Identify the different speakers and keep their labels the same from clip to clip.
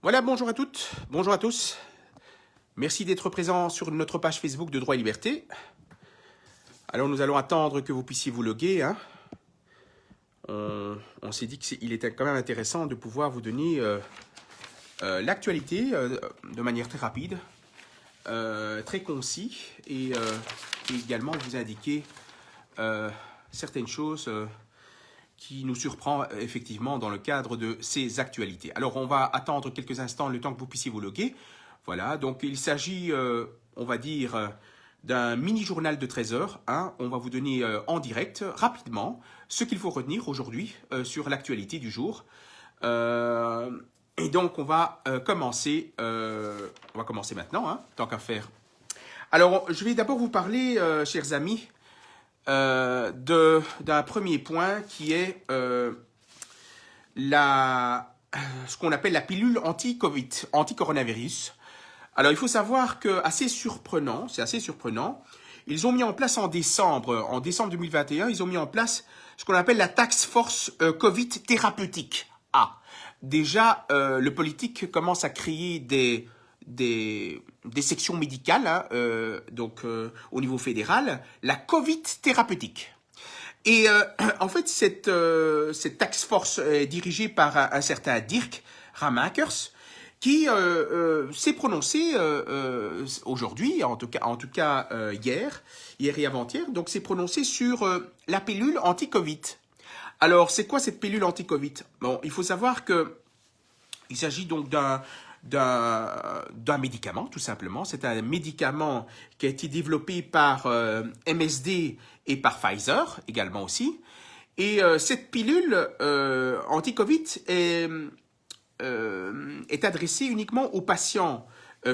Speaker 1: Voilà, bonjour à toutes, bonjour à tous. Merci d'être présents sur notre page Facebook de Droit et Liberté. Alors nous allons attendre que vous puissiez vous loguer. On s'est dit qu'il était quand même intéressant de pouvoir vous donner l'actualité de manière très rapide, très concis, et également vous indiquer certaines choses qui nous surprend effectivement dans le cadre de ces actualités. Alors on va attendre quelques instants le temps que vous puissiez vous loguer. Voilà, donc il s'agit, on va dire, d'un mini-journal de 13 heures. On va vous donner en direct, rapidement, ce qu'il faut retenir aujourd'hui sur l'actualité du jour. Et donc on va commencer maintenant, tant qu'à faire. Alors je vais d'abord vous parler, chers amis, d'un premier point qui est ce qu'on appelle la pilule anti-Covid, anti-coronavirus. Alors il faut savoir que c'est assez surprenant, ils ont mis en place en décembre 2021, ils ont mis en place ce qu'on appelle la task force Covid thérapeutique. Déjà le politique commence à créer des sections médicales, au niveau fédéral, la Covid thérapeutique. Et en fait, cette task force est dirigée par un certain Dirk Ramakers, qui s'est prononcé aujourd'hui, en tout cas hier et avant-hier, donc s'est prononcé sur la pilule anti-Covid. Alors, c'est quoi cette pilule anti-Covid? Bon, il faut savoir que il s'agit donc d'un médicament, tout simplement. C'est un médicament qui a été développé par MSD et par Pfizer, également aussi. Et cette pilule anti-Covid est adressée uniquement aux patients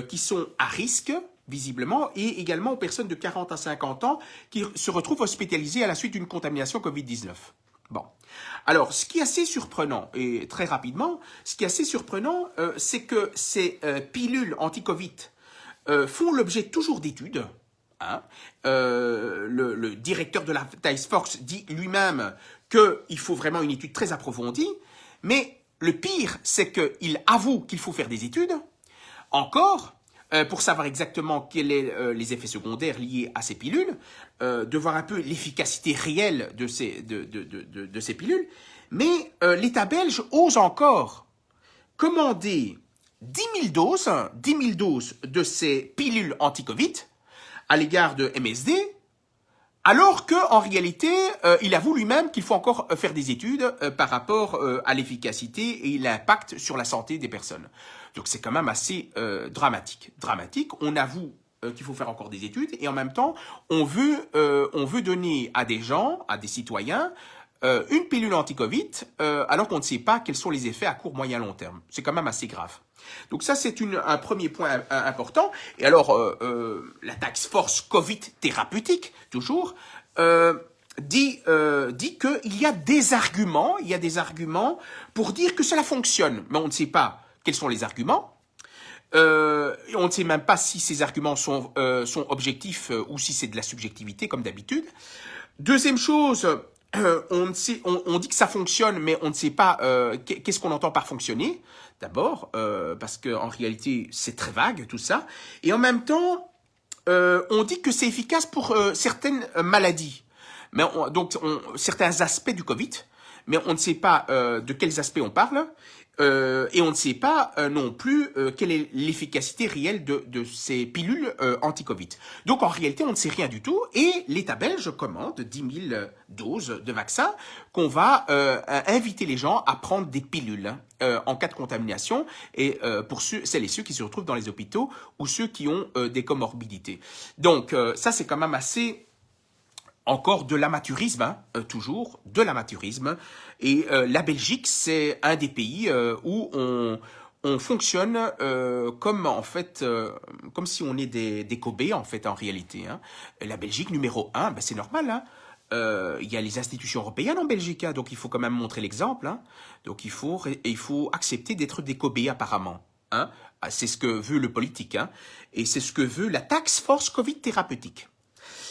Speaker 1: qui sont à risque, visiblement, et également aux personnes de 40 à 50 ans qui se retrouvent hospitalisées à la suite d'une contamination Covid-19. Bon. Alors, ce qui est assez surprenant, et très rapidement, c'est que ces pilules anti-Covid font l'objet toujours d'études. Le directeur de la task force dit lui-même qu'il faut vraiment une étude très approfondie, mais le pire, c'est qu'il avoue qu'il faut faire des études, encore, pour savoir exactement quels sont les effets secondaires liés à ces pilules, de voir un peu l'efficacité réelle de ces pilules, mais l'État belge ose encore commander 10 000 doses de ces pilules anti-Covid à l'égard de MSD, alors qu'en réalité, il avoue lui-même qu'il faut encore faire des études par rapport à l'efficacité et l'impact sur la santé des personnes. Donc c'est quand même assez dramatique. On avoue qu'il faut faire encore des études et en même temps, on veut donner à des gens, à des citoyens, une pilule anti-Covid, alors qu'on ne sait pas quels sont les effets à court, moyen, long terme. C'est quand même assez grave. Donc ça, c'est un premier point important. Et alors, la task force Covid thérapeutique, toujours, dit qu'il y a des arguments, pour dire que cela fonctionne. Mais on ne sait pas quels sont les arguments. On ne sait même pas si ces arguments sont objectifs ou si c'est de la subjectivité, comme d'habitude. Deuxième chose, on dit que ça fonctionne, mais on ne sait pas qu'est-ce qu'on entend par fonctionner. D'abord, parce qu'en réalité, c'est très vague tout ça. Et en même temps, on dit que c'est efficace pour certaines maladies. Mais certains aspects du Covid, mais on ne sait pas de quels aspects on parle. Et on ne sait pas non plus quelle est l'efficacité réelle de ces pilules anti-Covid. Donc en réalité, on ne sait rien du tout et l'État belge commande 10 000 doses de vaccins qu'on va inviter les gens à prendre des pilules en cas de contamination et pour celles et ceux qui se retrouvent dans les hôpitaux ou ceux qui ont des comorbidités. Donc ça, c'est quand même assez... Encore de l'amateurisme, toujours de l'amateurisme. Et la Belgique, c'est un des pays où on fonctionne comme si on est des Kobe en fait en réalité. La Belgique numéro 1, c'est normal. Il y a les institutions européennes en Belgique, donc il faut quand même montrer l'exemple. Donc il faut accepter d'être des Kobe apparemment. C'est ce que veut le politique, et c'est ce que veut la task force Covid thérapeutique.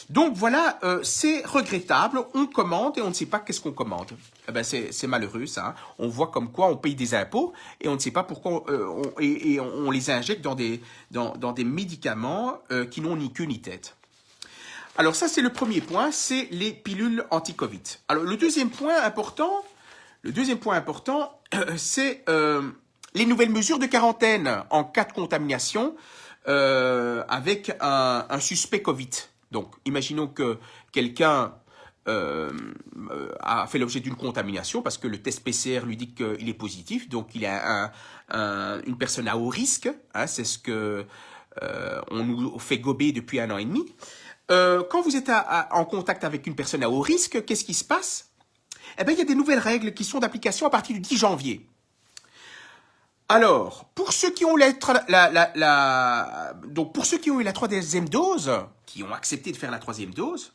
Speaker 1: Donc voilà, c'est regrettable, on commande et on ne sait pas qu'est-ce qu'on commande. Eh ben c'est malheureux ça. Hein. On voit comme quoi on paye des impôts et on ne sait pas pourquoi on les injecte dans des médicaments qui n'ont ni queue ni tête. Alors ça c'est le premier point, c'est les pilules anti-Covid. Alors le deuxième point important, c'est les nouvelles mesures de quarantaine en cas de contamination avec un suspect Covid. Donc, imaginons que quelqu'un a fait l'objet d'une contamination parce que le test PCR lui dit qu'il est positif, donc il est une personne à haut risque. Hein, c'est ce que on nous fait gober depuis 1 an et demi. Quand vous êtes en contact avec une personne à haut risque, qu'est-ce qui se passe? Eh bien, il y a des nouvelles règles qui sont d'application à partir du 10 janvier. Alors, pour ceux qui ont donc pour ceux qui ont eu la troisième dose, qui ont accepté de faire la troisième dose,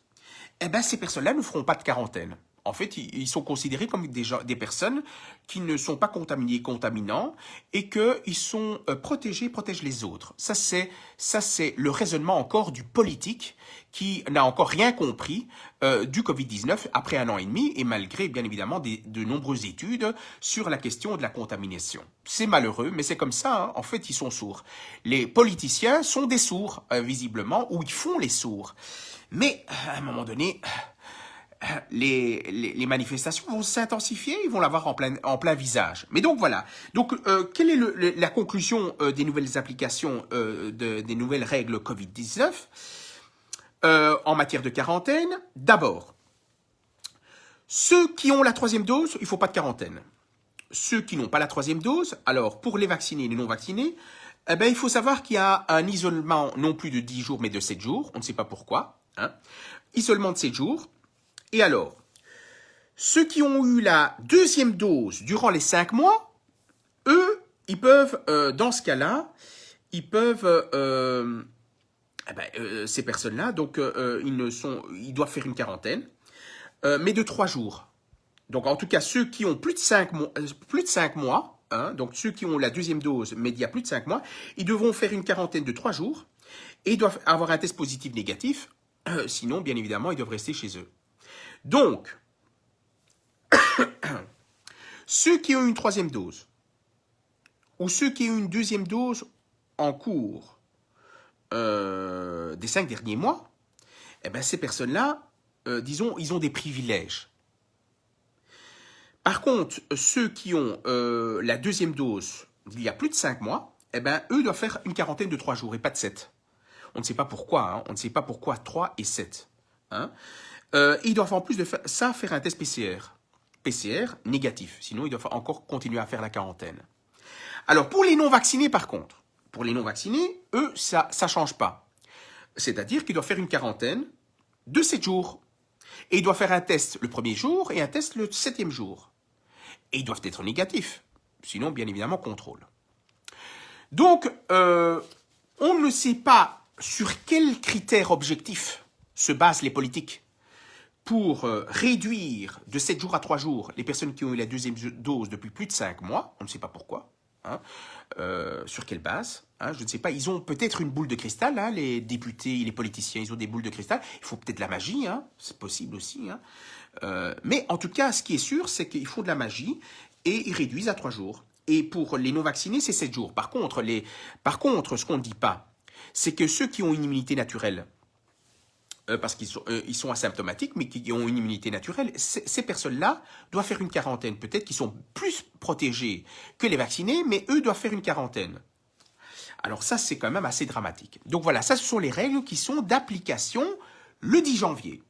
Speaker 1: eh ben ces personnes-là ne feront pas de quarantaine. En fait, ils sont considérés comme des personnes qui ne sont pas contaminées, contaminants, et qu'ils sont protègent les autres. Ça, c'est le raisonnement encore du politique qui n'a encore rien compris du Covid-19 après 1 an et demi, et malgré, bien évidemment, de nombreuses études sur la question de la contamination. C'est malheureux, mais c'est comme ça. Hein. En fait, ils sont sourds. Les politiciens sont des sourds, visiblement, ou ils font les sourds. Mais, à un moment donné... Les manifestations vont s'intensifier, ils vont l'avoir en plein visage. Mais donc voilà. Donc quelle est la conclusion des nouvelles applications des nouvelles règles Covid-19 en matière de quarantaine? D'abord, ceux qui ont la troisième dose, il ne faut pas de quarantaine. Ceux qui n'ont pas la troisième dose, alors pour les vaccinés et les non vaccinés, eh ben, il faut savoir qu'il y a un isolement non plus de 10 jours mais de 7 jours. On ne sait pas pourquoi. Hein. Isolement de 7 jours. Et alors, ceux qui ont eu la deuxième dose durant les 5 mois, eux, ils peuvent, dans ce cas-là, ils peuvent, ces personnes-là, donc ils doivent faire une quarantaine, mais de 3 jours. Donc en tout cas, ceux qui ont plus de 5 mois, hein, donc ceux qui ont la deuxième dose, mais il y a plus de 5 mois, ils devront faire une quarantaine de 3 jours et ils doivent avoir un test positif négatif, sinon, bien évidemment, ils doivent rester chez eux. Donc, ceux qui ont une troisième dose ou ceux qui ont une deuxième dose en cours des 5 derniers mois, eh ben, ces personnes-là, disons, ils ont des privilèges. Par contre, ceux qui ont la deuxième dose il y a plus de 5 mois, eh ben, eux doivent faire une quarantaine de 3 jours et pas de 7. On ne sait pas pourquoi, hein, on ne sait pas pourquoi 3 et 7. Hein. Ils doivent en plus de ça faire un test PCR négatif. Sinon, ils doivent encore continuer à faire la quarantaine. Alors, pour les non-vaccinés, par contre, eux, ça ne change pas. C'est-à-dire qu'ils doivent faire une quarantaine de 7 jours. Et ils doivent faire un test le premier jour et un test le 7e jour. Et ils doivent être négatifs. Sinon, bien évidemment, contrôle. Donc, on ne sait pas sur quels critères objectifs se basent les politiques pour réduire de 7 jours à 3 jours les personnes qui ont eu la deuxième dose depuis plus de 5 mois, on ne sait pas pourquoi, hein, sur quelle base, hein, je ne sais pas, ils ont peut-être une boule de cristal, hein, les députés, les politiciens, ils ont des boules de cristal, il faut peut-être de la magie, hein, c'est possible aussi, hein, mais en tout cas, ce qui est sûr, c'est qu'ils font de la magie et ils réduisent à 3 jours. Et pour les non-vaccinés, c'est 7 jours. Par contre, ce qu'on ne dit pas, c'est que ceux qui ont une immunité naturelle, parce qu'ils sont asymptomatiques, mais qui ont une immunité naturelle, ces personnes-là doivent faire une quarantaine. Peut-être qu'ils sont plus protégés que les vaccinés, mais eux doivent faire une quarantaine. Alors ça, c'est quand même assez dramatique. Donc voilà, ça, ce sont les règles qui sont d'application le 10 janvier.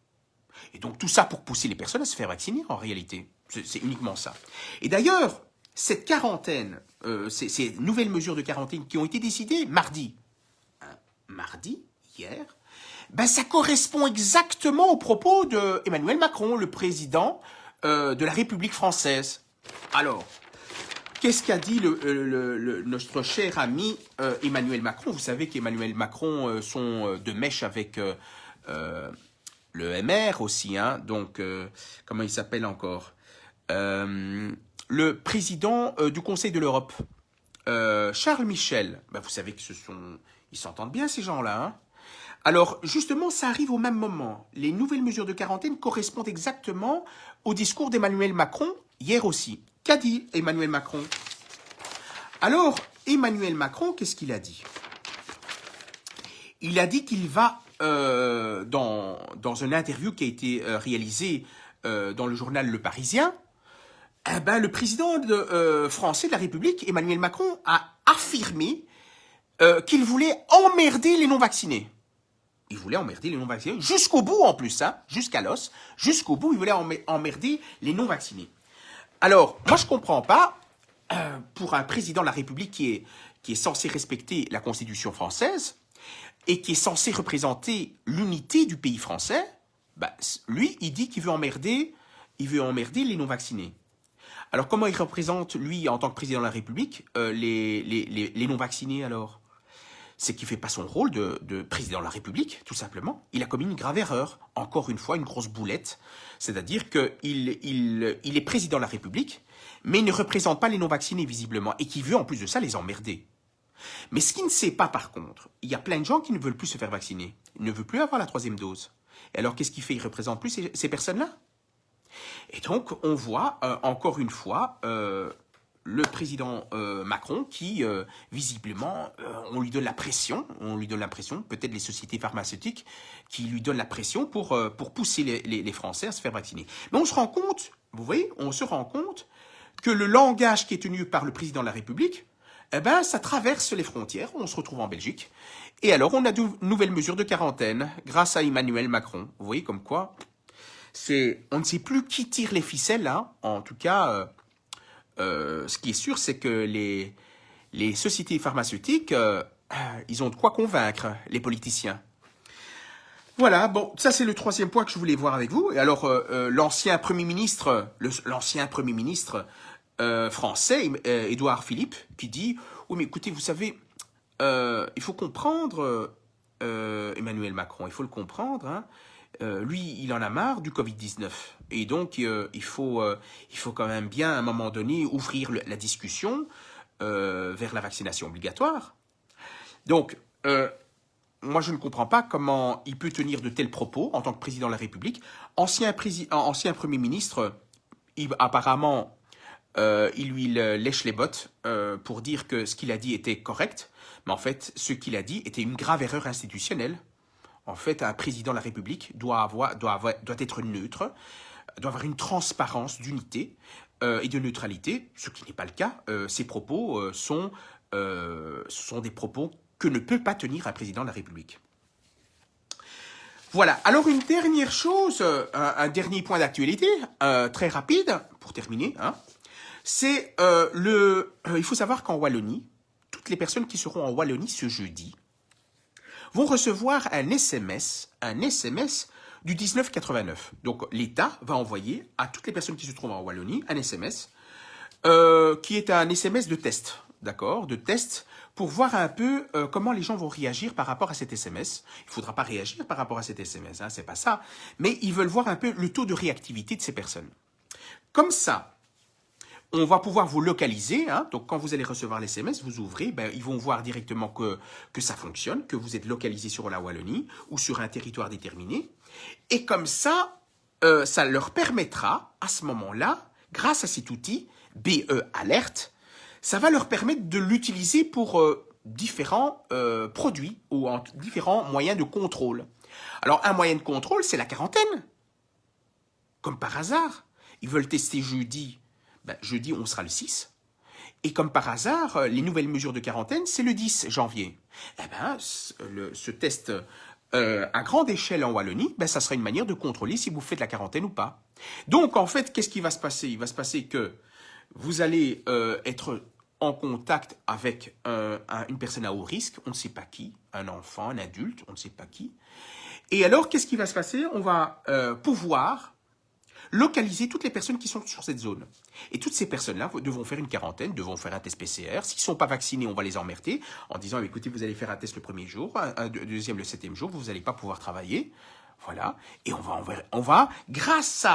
Speaker 1: Et donc tout ça pour pousser les personnes à se faire vacciner, en réalité. C'est uniquement ça. Et d'ailleurs, cette quarantaine, ces nouvelles mesures de quarantaine qui ont été décidées mardi, hier, ben ça correspond exactement aux propos d'Emmanuel Macron, le président de la République française. Alors, qu'est-ce qu'a dit notre cher ami Emmanuel Macron? Vous savez qu'Emmanuel Macron sont de mèche avec le MR aussi, hein, donc comment il s'appelle encore le président du Conseil de l'Europe, Charles Michel. Ben, vous savez que ils s'entendent bien ces gens-là, hein. Alors, justement, ça arrive au même moment. Les nouvelles mesures de quarantaine correspondent exactement au discours d'Emmanuel Macron, hier aussi. Qu'a dit Emmanuel Macron? Alors, Emmanuel Macron, qu'est-ce qu'il a dit? Il a dit qu'il va, dans une interview qui a été réalisée dans le journal Le Parisien, le président français de la République, Emmanuel Macron, a affirmé qu'il voulait emmerder les non-vaccinés. Il voulait emmerder les non-vaccinés, jusqu'au bout en plus, hein, jusqu'à l'os, jusqu'au bout, il voulait emmerder les non-vaccinés. Alors, moi je ne comprends pas, pour un président de la République qui est censé respecter la Constitution française, et qui est censé représenter l'unité du pays français, lui, il dit qu'il veut emmerder les non-vaccinés. Alors, comment il représente, lui, en tant que président de la République, les non-vaccinés, alors? C'est qu'il ne fait pas son rôle de président de la République, tout simplement. Il a commis une grave erreur, encore une fois, une grosse boulette. C'est-à-dire qu'il est président de la République, mais il ne représente pas les non-vaccinés, visiblement, et qui veut, en plus de ça, les emmerder. Mais ce qu'il ne sait pas, par contre, il y a plein de gens qui ne veulent plus se faire vacciner. Ils ne veulent plus avoir la 3e dose. Et alors, qu'est-ce qu'il fait? Il ne représente plus ces personnes-là. Et donc, on voit, encore une fois, le président Macron qui, visiblement, on lui donne la pression, peut-être les sociétés pharmaceutiques qui lui donnent la pression pour pousser les Français à se faire vacciner. Mais on se rend compte, vous voyez, que le langage qui est tenu par le président de la République, ça traverse les frontières, on se retrouve en Belgique. Et alors, on a de nouvelles mesures de quarantaine grâce à Emmanuel Macron. Vous voyez comme quoi, on ne sait plus qui tire les ficelles, hein. En tout cas, ce qui est sûr, c'est que les sociétés pharmaceutiques, ils ont de quoi convaincre les politiciens. Voilà, bon, ça c'est le 3e point que je voulais voir avec vous. Et alors, l'ancien Premier ministre, français, Édouard Philippe, qui dit « Oui, mais écoutez, vous savez, il faut comprendre, Emmanuel Macron, il faut le comprendre, hein, lui, il en a marre du Covid-19. Et donc, il faut quand même bien, à un moment donné, ouvrir la discussion vers la vaccination obligatoire. Donc, moi, je ne comprends pas comment il peut tenir de tels propos en tant que président de la République. Ancien Premier ministre, apparemment, il lui lèche les bottes pour dire que ce qu'il a dit était correct. Mais en fait, ce qu'il a dit était une grave erreur institutionnelle. En fait, un président de la République doit être neutre, doit avoir une transparence d'unité et de neutralité, ce qui n'est pas le cas. Ces propos sont des propos que ne peut pas tenir un président de la République. Voilà, alors une dernière chose, un dernier point d'actualité, très rapide, pour terminer, hein, c'est il faut savoir qu'en Wallonie, toutes les personnes qui seront en Wallonie ce jeudi vont recevoir un SMS du 1989. Donc l'État va envoyer à toutes les personnes qui se trouvent en Wallonie un SMS qui est un SMS de test, d'accord, de test pour voir un peu comment les gens vont réagir par rapport à cet SMS. Il ne faudra pas réagir par rapport à cet SMS, hein, c'est pas ça, mais ils veulent voir un peu le taux de réactivité de ces personnes. Comme ça, on va pouvoir vous localiser, hein, donc quand vous allez recevoir l'SMS, vous ouvrez, ils vont voir directement que ça fonctionne, que vous êtes localisé sur la Wallonie ou sur un territoire déterminé. Et comme ça, ça leur permettra, à ce moment-là, grâce à cet outil, BE Alert, ça va leur permettre de l'utiliser pour différents produits ou différents moyens de contrôle. Alors, un moyen de contrôle, c'est la quarantaine. Comme par hasard, ils veulent tester jeudi. Jeudi, on sera le 6. Et comme par hasard, les nouvelles mesures de quarantaine, c'est le 10 janvier. Ce test à grande échelle en Wallonie, ça sera une manière de contrôler si vous faites la quarantaine ou pas. Donc, en fait, qu'est-ce qui va se passer? Il va se passer que vous allez être en contact avec une personne à haut risque, on ne sait pas qui, un enfant, un adulte, on ne sait pas qui. Et alors, qu'est-ce qui va se passer? On va pouvoir localiser toutes les personnes qui sont sur cette zone. Et toutes ces personnes-là devront faire une quarantaine, devront faire un test PCR. S'ils ne sont pas vaccinés, on va les emmerder en disant, écoutez, vous allez faire un test le premier jour, un deuxième le 7e jour, vous n'allez pas pouvoir travailler. Voilà. Et on va grâce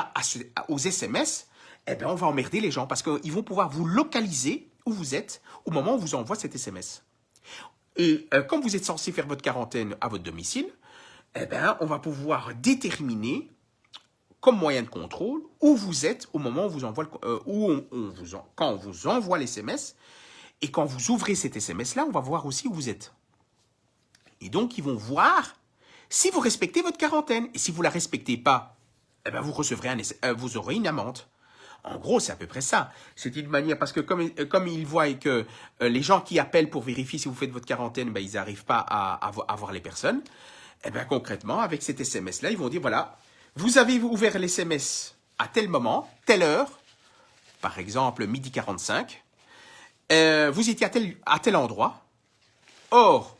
Speaker 1: aux SMS, on va emmerder les gens parce qu'ils vont pouvoir vous localiser où vous êtes au moment où on vous envoie cet SMS. Et comme vous êtes censé faire votre quarantaine à votre domicile, eh ben, on va pouvoir déterminer comme moyen de contrôle où vous êtes au moment où, vous envoie quand on vous envoie l'SMS. Et quand vous ouvrez cet SMS-là, on va voir aussi où vous êtes. Et donc, ils vont voir si vous respectez votre quarantaine. Et si vous ne la respectez pas, eh ben, vous aurez une amende. En gros, c'est à peu près ça. C'est une manière, parce que comme ils voient que les gens qui appellent pour vérifier si vous faites votre quarantaine, ben, ils n'arrivent pas à voir les personnes, eh ben, concrètement, avec cet SMS-là, ils vont dire, voilà, vous avez ouvert l'SMS à tel moment, telle heure, par exemple, 12h45, vous étiez à tel endroit, or,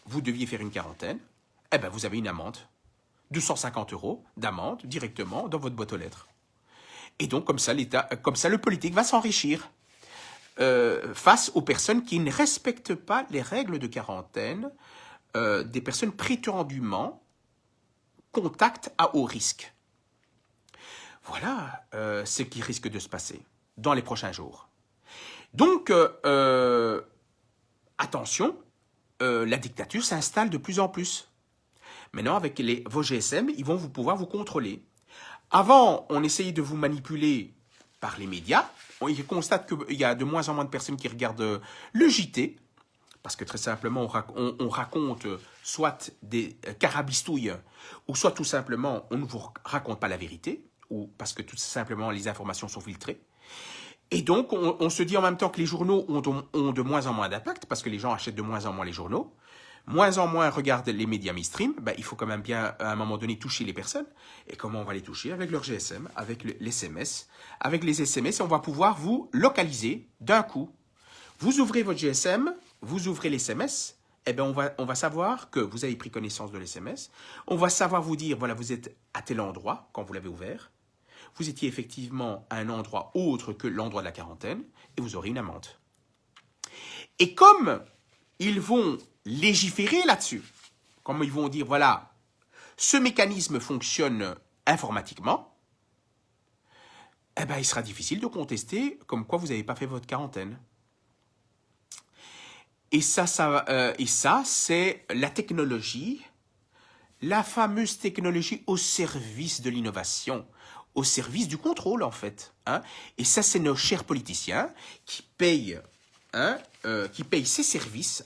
Speaker 1: vous deviez faire une quarantaine, eh ben, vous avez une amende, 250 € d'amende directement dans votre boîte aux lettres. Et donc, comme ça, le politique va s'enrichir face aux personnes qui ne respectent pas les règles de quarantaine, des personnes prétendument contact à haut risque. Voilà ce qui risque de se passer dans les prochains jours. Donc, attention, la dictature s'installe de plus en plus. Maintenant, avec vos GSM, ils vont pouvoir vous contrôler. Avant, on essayait de vous manipuler par les médias. On constate qu'il y a de moins en moins de personnes qui regardent le JT, parce que très simplement, on raconte soit des carabistouilles, ou soit tout simplement, on ne vous raconte pas la vérité, ou parce que tout simplement, les informations sont filtrées. Et donc, on se dit en même temps que les journaux ont de moins en moins d'impact, parce que les gens achètent de moins en moins les journaux, moins en moins regardent les médias mainstream, ben, il faut quand même bien, à un moment donné, toucher les personnes. Et comment on va les toucher? Avec leur GSM, avec l'SMS. Avec les SMS, on va pouvoir vous localiser d'un coup. Vous ouvrez votre GSM, vous ouvrez l'SMS, eh ben on va savoir que vous avez pris connaissance de l'SMS. On va savoir vous dire, voilà, vous êtes à tel endroit quand vous l'avez ouvert. Vous étiez effectivement à un endroit autre que l'endroit de la quarantaine, et vous aurez une amende. Et comme ils vont légiférer là-dessus, comme ils vont dire, voilà, ce mécanisme fonctionne informatiquement, eh ben, il sera difficile de contester comme quoi vous n'avez pas fait votre quarantaine. Et ça c'est la technologie, la fameuse technologie au service de l'innovation, au service du contrôle, en fait. Hein. Et ça, c'est nos chers politiciens qui payent ces services,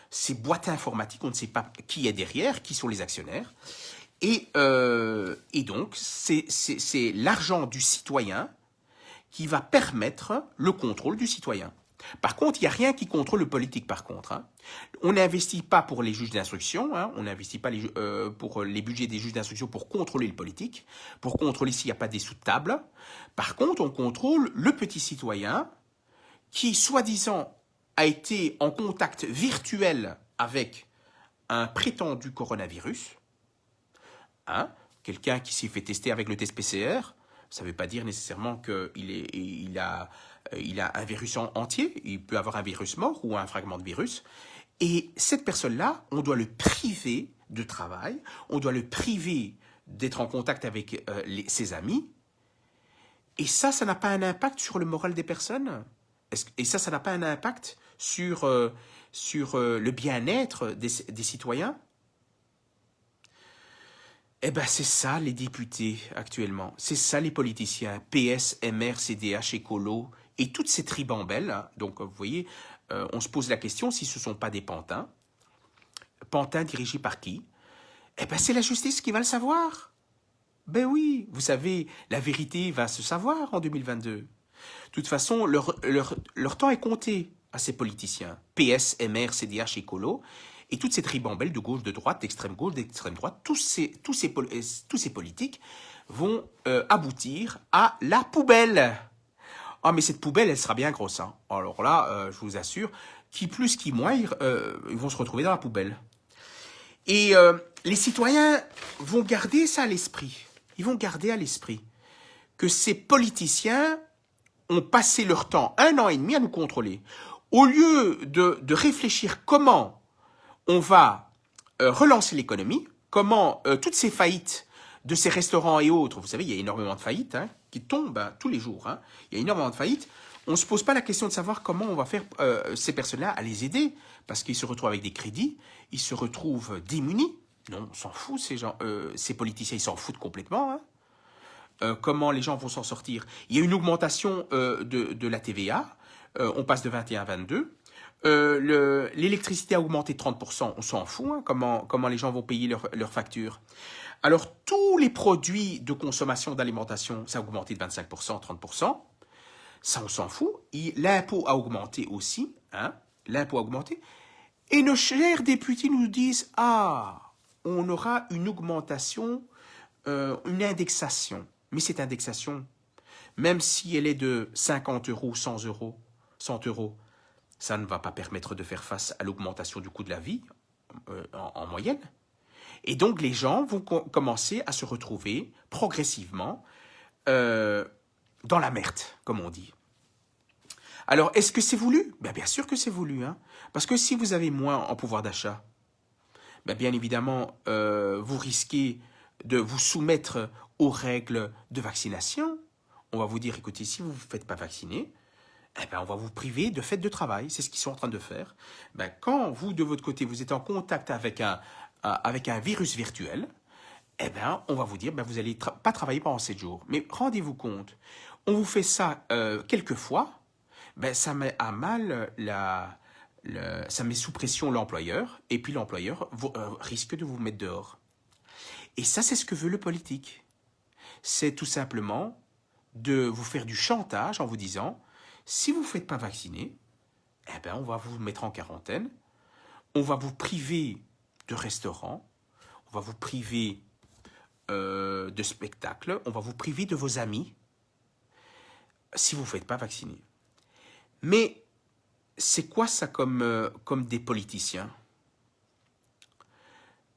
Speaker 1: ces boîtes informatiques, on ne sait pas qui est derrière, qui sont les actionnaires. Et donc, c'est l'argent du citoyen qui va permettre le contrôle du citoyen. Par contre, il n'y a rien qui contrôle le politique, par contre. Hein. On n'investit pas pour les juges d'instruction, on n'investit pas pour les budgets des juges d'instruction pour contrôler le politique, pour contrôler s'il n'y a pas des sous-de-table. Par contre, on contrôle le petit citoyen qui, soi-disant, a été en contact virtuel avec un prétendu coronavirus, quelqu'un qui s'est fait tester avec le test PCR, ça ne veut pas dire nécessairement qu'il a un virus entier, il peut avoir un virus mort ou un fragment de virus. Et cette personne-là, on doit le priver de travail, on doit le priver d'être en contact avec ses amis. Et ça n'a pas un impact sur le moral des personnes. Et ça n'a pas un impact sur le bien-être des citoyens. Eh bien, c'est ça les députés actuellement. C'est ça les politiciens. PS, MR, CDH, Écolo et toutes ces tribambelles. Donc, vous voyez, on se pose la question si ce ne sont pas des pantins. Pantins dirigés par qui? Eh bien, c'est la justice qui va le savoir. Ben oui, vous savez, la vérité va se savoir en 2022. De toute façon, leur temps est compté à ces politiciens. PS, MR, CDH, Écolo. Et toutes ces tribambelles de gauche, de droite, d'extrême gauche, d'extrême droite, tous ces politiques vont aboutir à la poubelle. Ah, mais cette poubelle, elle sera bien grosse. Hein. Alors là, je vous assure, qui plus, qui moins, ils vont se retrouver dans la poubelle. Et les citoyens vont garder ça à l'esprit. Ils vont garder à l'esprit que ces politiciens ont passé leur temps, 1 an et demi, à nous contrôler. Au lieu de réfléchir comment on va relancer l'économie, comment toutes ces faillites de ces restaurants et autres, vous savez, il y a énormément de faillites qui tombent tous les jours, il y a énormément de faillites, on ne se pose pas la question de savoir comment on va faire ces personnes-là à les aider, parce qu'ils se retrouvent avec des crédits, ils se retrouvent démunis, Non, on s'en fout, ces gens, ces politiciens, ils s'en foutent complètement. Hein. Comment les gens vont s'en sortir? Il y a une augmentation de la TVA, on passe de 21 à 22. L'électricité a augmenté de 30%, on s'en fout, hein, comment les gens vont payer leurs factures. Alors, tous les produits de consommation d'alimentation, ça a augmenté de 25%, 30%. Ça, on s'en fout. L'impôt a augmenté aussi. Hein, l'impôt a augmenté. Et nos chers députés nous disent, ah, on aura une augmentation, une indexation. Mais cette indexation, même si elle est de 50 euros, 100 euros, 100 euros, ça ne va pas permettre de faire face à l'augmentation du coût de la vie en moyenne. Et donc, les gens vont commencer à se retrouver progressivement dans la merde, comme on dit. Alors, est-ce que c'est voulu? Bien sûr que c'est voulu. Hein, parce que si vous avez moins en pouvoir d'achat, bien évidemment, vous risquez de vous soumettre aux règles de vaccination. On va vous dire, écoutez, si vous ne vous faites pas vacciner, on va vous priver de fête de travail. C'est ce qu'ils sont en train de faire. Quand vous, de votre côté, vous êtes en contact avec un virus virtuel, on va vous dire, vous n'allez pas travailler pendant 7 jours. Mais rendez-vous compte, on vous fait ça quelques fois, ça met à mal ça met sous pression l'employeur, et puis l'employeur risque de vous mettre dehors. Et ça, c'est ce que veut le politique. C'est tout simplement de vous faire du chantage en vous disant, si vous ne vous faites pas vacciner, on va vous mettre en quarantaine, on va vous priver de restaurants, on va vous priver de spectacles, on va vous priver de vos amis, si vous ne vous faites pas vacciner. Mais c'est quoi ça comme des politiciens?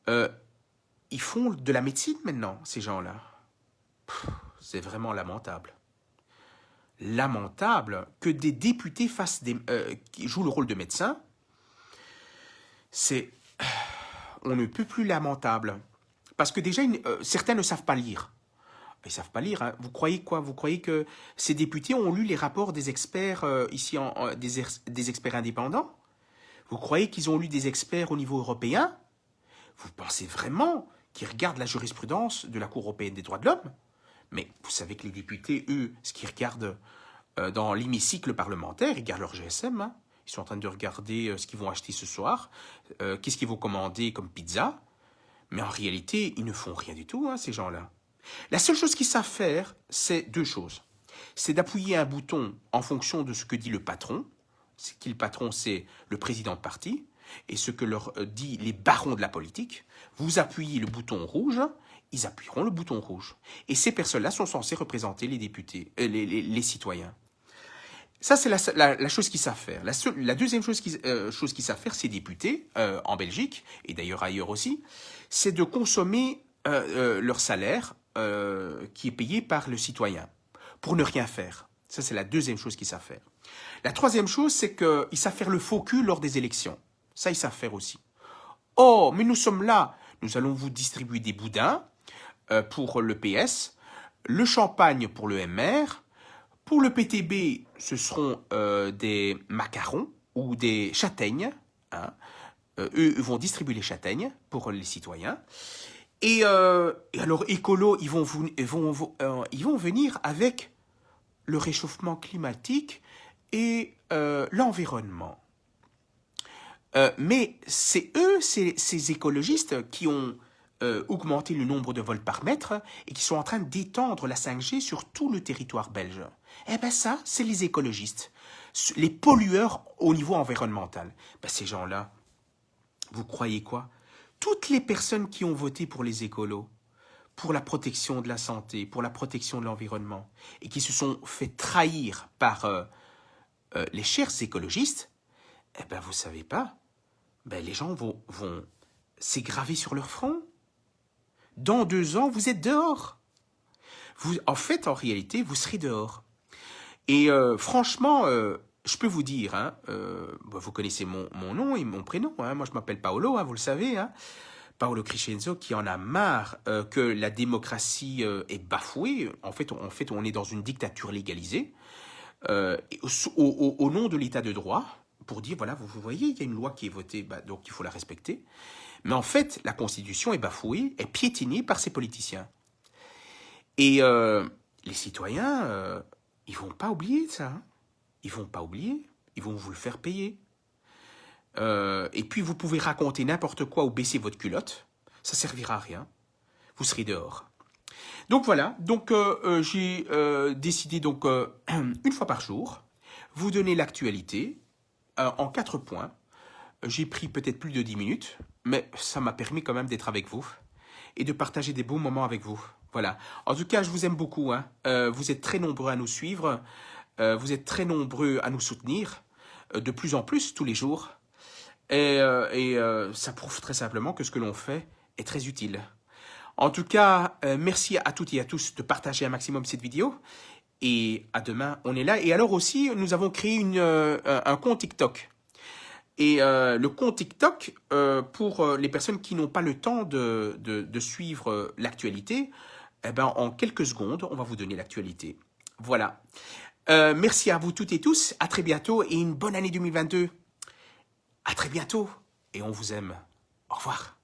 Speaker 1: Ils font de la médecine maintenant, ces gens-là. C'est vraiment lamentable. Lamentable que des députés qui jouent le rôle de médecin. On ne peut plus lamentable. Parce que déjà, certains ne savent pas lire. Ils ne savent pas lire. Hein. Vous croyez quoi? Vous croyez que ces députés ont lu les rapports des experts ici, des experts indépendants? Vous croyez qu'ils ont lu des experts au niveau européen? Vous pensez vraiment qu'ils regardent la jurisprudence de la Cour européenne des droits de l'homme? Mais vous savez que les députés, eux, ce qu'ils regardent dans l'hémicycle parlementaire, ils regardent leur GSM. Hein. Ils sont en train de regarder ce qu'ils vont acheter ce soir, qu'est-ce qu'ils vont commander comme pizza. Mais en réalité, ils ne font rien du tout, hein, ces gens-là. La seule chose qu'ils savent faire, c'est deux choses. C'est d'appuyer un bouton en fonction de ce que dit le patron. Le patron, c'est le président de parti. Et ce que leur dit les barons de la politique. Vous appuyez le bouton rouge, ils appuieront le bouton rouge. Et ces personnes-là sont censées représenter les députés, les citoyens. Ça, c'est la chose qu'ils savent faire. La deuxième chose qu'ils savent faire, ces députés, en Belgique, et d'ailleurs ailleurs aussi, c'est de consommer leur salaire qui est payé par le citoyen, pour ne rien faire. Ça, c'est la deuxième chose qu'ils savent faire. La troisième chose, c'est qu'ils savent faire le faux cul lors des élections. Ça, ils savent faire aussi. Oh, mais nous sommes là. Nous allons vous distribuer des boudins pour le PS, le champagne pour le MR. Pour le PTB, ce seront des macarons ou des châtaignes. Hein. Eux vont distribuer les châtaignes pour les citoyens. Et alors, écolo, ils vont venir avec le réchauffement climatique et l'environnement. Mais c'est eux, ces écologistes, qui ont augmenté le nombre de vols par mètre et qui sont en train d'étendre la 5G sur tout le territoire belge. Ça, c'est les écologistes, les pollueurs au niveau environnemental. Ces gens-là, vous croyez quoi? Toutes les personnes qui ont voté pour les écolos, pour la protection de la santé, pour la protection de l'environnement, et qui se sont fait trahir par les chers écologistes, vous savez pas, les gens vont c'est gravé sur leur front. Dans 2 ans, vous êtes dehors. En réalité, vous serez dehors. Et franchement, je peux vous dire, hein, vous connaissez mon nom et mon prénom. Hein, moi, je m'appelle Paolo, hein, vous le savez. Hein, Paolo Crescenzo, qui en a marre que la démocratie est bafouée. En fait, on est dans une dictature légalisée au nom de l'état de droit. pour dire, voilà, vous voyez, il y a une loi qui est votée, donc il faut la respecter. Mais en fait, la Constitution est bafouée, est piétinée par ces politiciens. Et les citoyens, ils vont pas oublier ça. Hein. Ils vont pas oublier. Ils vont vous le faire payer. Et puis, vous pouvez raconter n'importe quoi ou baisser votre culotte. Ça servira à rien. Vous serez dehors. Donc voilà. Donc j'ai décidé donc une fois par jour vous donner l'actualité en 4 points. J'ai pris peut-être plus de 10 minutes, mais ça m'a permis quand même d'être avec vous et de partager des beaux moments avec vous. Voilà. En tout cas, je vous aime beaucoup. Hein. Vous êtes très nombreux à nous suivre. Vous êtes très nombreux à nous soutenir. De plus en plus, tous les jours. Et ça prouve très simplement que ce que l'on fait est très utile. En tout cas, merci à toutes et à tous de partager un maximum cette vidéo. Et à demain, on est là. Et alors aussi, nous avons créé un compte TikTok. Et le compte TikTok, pour les personnes qui n'ont pas le temps de suivre l'actualité, eh ben, en quelques secondes, on va vous donner l'actualité. Voilà. Merci à vous toutes et tous. À très bientôt et une bonne année 2022. À très bientôt. Et on vous aime. Au revoir.